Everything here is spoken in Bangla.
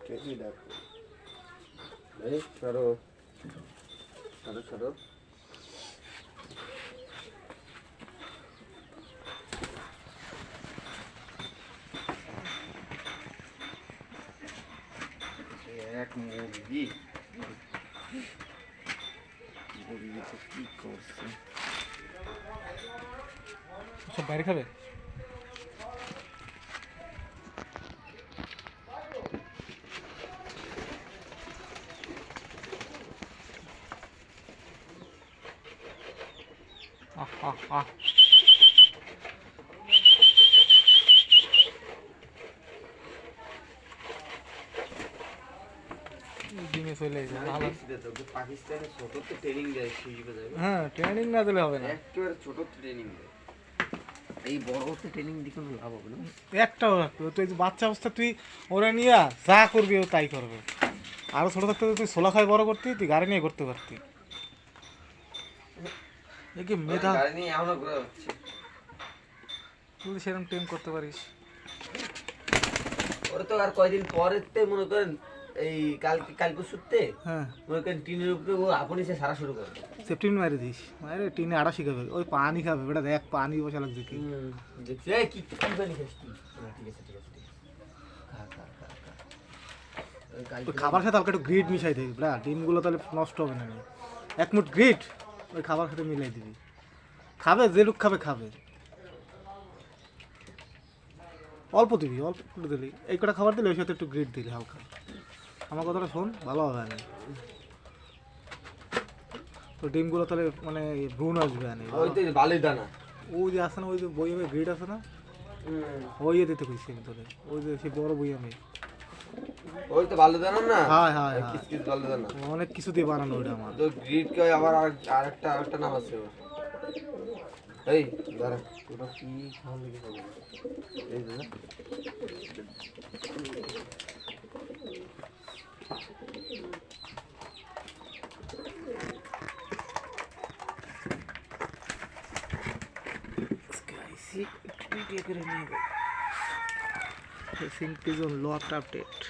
কেজি দেখো এই সরো সরো সরো এক মুরগি মুরগি তো কি করছে সব বাইরে খাবে? আহ আহ আহ ডিমে চলে যায় ভালো। পাকিস্তানে ছোট তো ট্রেনিং দেয় শিখবে যাবে। হ্যাঁ, ট্রেনিং না দিলে হবে না। একেবারে ছোট ট্রেনিং দেয়, এই বড়তে ট্রেনিং দিয়ে কোনো লাভ হবে না। একটাও রাখবে তুই বাচ্চা অবস্থা, তুই ওরা নিয়ে যা করবি ও তাই করবে। আরও ছোটো থাকতে তুই ছোলা খাই বড় করতি, তুই গাড়ি নিয়ে করতে পারতি। এই কি মেধা, গাড়ি নিয়ে এমন ঘোরা হচ্ছে তুই সেরকম ট্রেন করতে পারিস। ওরা তো আর কয়দিন পরেতে মনে করেন এই কাল পরশুতে হ্যাঁ, মনে করেন টিনের উপরে ও আপনি সে সারা শুরু করবে। সেফটিন মারি দিস, মারে টিনে আড়া শিখাবে, ওই পানি খাবে বেটা, দেখ পানি বসা লাগছে কি। দেখছি এই কি কি পানি খাস তুই? ঠিক আছে ঠিক আছে খা খা খা খা। ওই খাবার সাথে হালকা একটু গ্রিড মিশাই দিবি বেটা, ডিমগুলো তাহলে নষ্ট হবে না। এক মুঠ গ্রিড ওই খাবার সাথে মিলাই দিবি, খাবে যে লোক খাবে খাবে। অল্প দিবি, অল্প একটু দিলি, এই কটা খাবার দিলে ওই সাথে একটু গ্রিড দিলি হালকা। আমার কথাটা শোন, ভালো হবে না তো ডিমগুলো তাহলে মানে ভ্রূণ আসবে না। ওই তো বালির দানা, ওই যে আছে না, ওই যে বইয়ামে গ্রিড আছে না, ওই দিতে কইছি আমি তোরে, ওই যে সেই বড় বইয়ামে। ওই তো বালির দানা না? হ্যাঁ হ্যাঁ হ্যাঁ, কিস কিস বালির দানা অনেক কিছু দিয়ে বানানো ওইটা আমার। তো গ্রিড কে আবার আরেকটা নাম আছে ওর। এই দাঁড়া তোরা কি খাওয়া লেগে যাবে এই দাদা Fishing pigeon lot update.